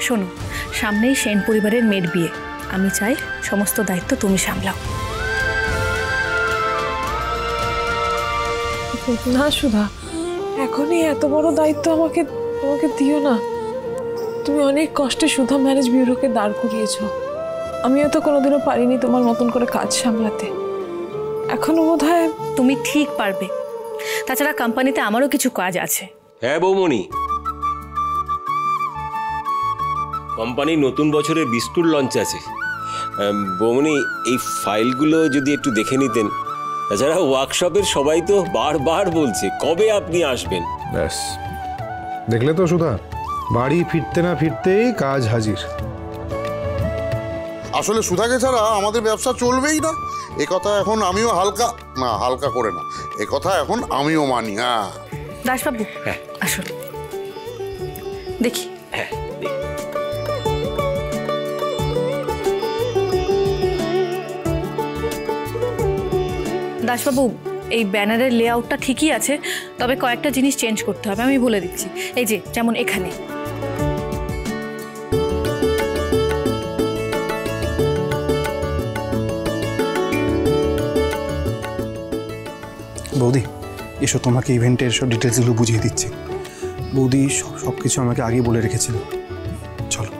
শোনো, সামনেই সেন পরিবারের মেয়ের বিয়ে, আমি চাই সমস্ত দায়িত্ব তুমি সামলাও। না সুধা, এখনই এত বড় দায়িত্ব আমাকে দিও না। তুমি অনেক কষ্টে সুধা ম্যারেজ ব্যুরোকে দাঁড় করিয়েছো। আমিও তো কোনোদিনও পারিনি তোমার মতন করে কাজ সামলাতে। এখনো বোধহয় তুমি ঠিক পারবে। তাছাড়া কোম্পানিতে আমারও কিছু কাজ আছে। হ্যাঁ বৌমণি, কোম্পানির নতুন বছরের বিস্কুট লঞ্চ আছে। বৌমণি, এই ফাইলগুলো যদি একটু দেখে নিতেন। তাছাড়া ওয়ার্কশপের সবাই তো বারবার বলছে কবে আপনি আসবেন। ব্যাস, দেখলে তো সুধা, বাড়ি ফিরতে না ফিরতেই কাজ হাজির। আসলে সুধাকে ছাড়া আমাদের ব্যবসা চলবেই না, এ কথা এখন আমিও হালকা করে না, এ কথা এখন আমিও মানি। হ্যাঁ দাসবাবু, হ্যাঁ আসুন দেখি। হ্যাঁ, দাসবাবু, এই ব্যানারের লেআউটটা ঠিকই আছে, তবে কয়েকটা জিনিস চেঞ্জ করতে হবে। আমি বলে দিচ্ছি। এই যে যেমন এখানে বৌদি, এসো, তোমাকে ইভেন্টের সব ডিটেলসগুলো বুঝিয়ে দিচ্ছি। বৌদি সব কিছু আমাকে আগেই বলে রেখেছিল। চলো।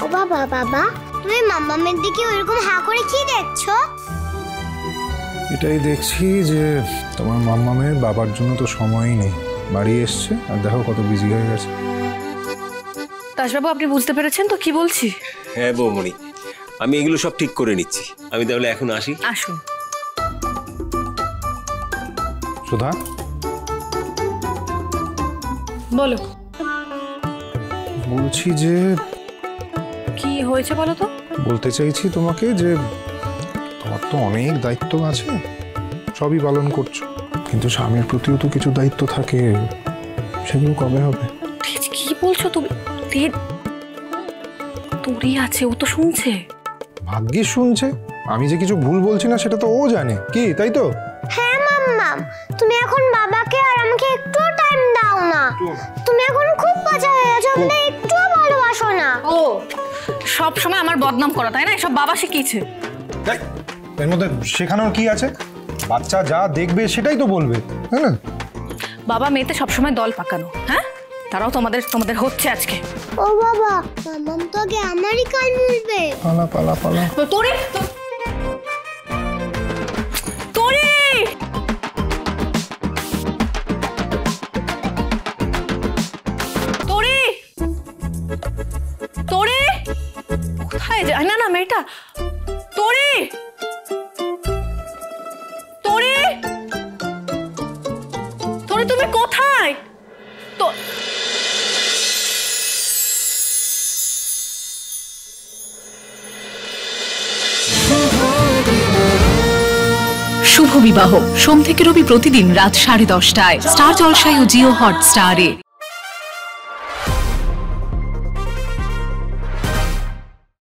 ও বাবা, বাবা তুমি মাম্মামের দিকে ওইরকম হা করে কি দেখছো? এটাই দেখছি যে তোমার মাম্মামের বাবার জন্য তো সময়ই নেই, বাড়ি এসছে আর দেখো কত বিজি হয়ে গেছে। দাসবাবু, আপনি বুঝতে পেরেছেন তো কি বলছি? হ্যাঁ বৌমণি, আমি এগুলো সব ঠিক করে নিচ্ছি। আমি তাহলে এখন আসি। আসুন। সুধা, বলো। বলছি যে কি হয়েছে বলো তো? বলতে চাইছি তোমাকে যে তোমার তো অনেক দায়িত্ব আছে, সবই পালন করছো, কিন্তু স্বামীর প্রতিও তো কিছু দায়িত্ব থাকে, সেগুলো কবে হবে? কি বলছো তুমি? তোরই আছে, ও তো শুনছে। ভাগ্যিস শুনছে, আমি যে কিছু ভুল বলছি না সেটা তো ও জানে, কি তাই তো? হ্যাঁ মাম্মাম, তুমি এখন বাবাকে আর আমাকে একটু টাইম দাও না। তুমি এখন খুব বাজে হয়ে গেছো, আমাদের একটু ভালোবাসো না। ও সব সময় আমার বদনাম করা, তাই না? এসব বাবা শিখিয়েছে। এর মধ্যে শেখানোর কি আছে? বাচ্চা যা দেখবে সেটাই তো বলবে, তাই না? বাবা মেয়েতে সবসময় দল পাকানো। হ্যাঁ, তারাও তোমাদের হচ্ছে আজকে। ও বাবা, মাম্মাম তো আগে আমারই কান মুলবে। পালা পালা পালা। তোরে তোরে তোরে তোরে কোথায় যায় না মেয়েটা? তোরে তোরে তোরে তুমি কোথায়? তো শুভ বিবাহ সোম থেকে রবি প্রতিদিন রাত 10:30টায় স্টার জলসায় ও জিও হটস্টারে।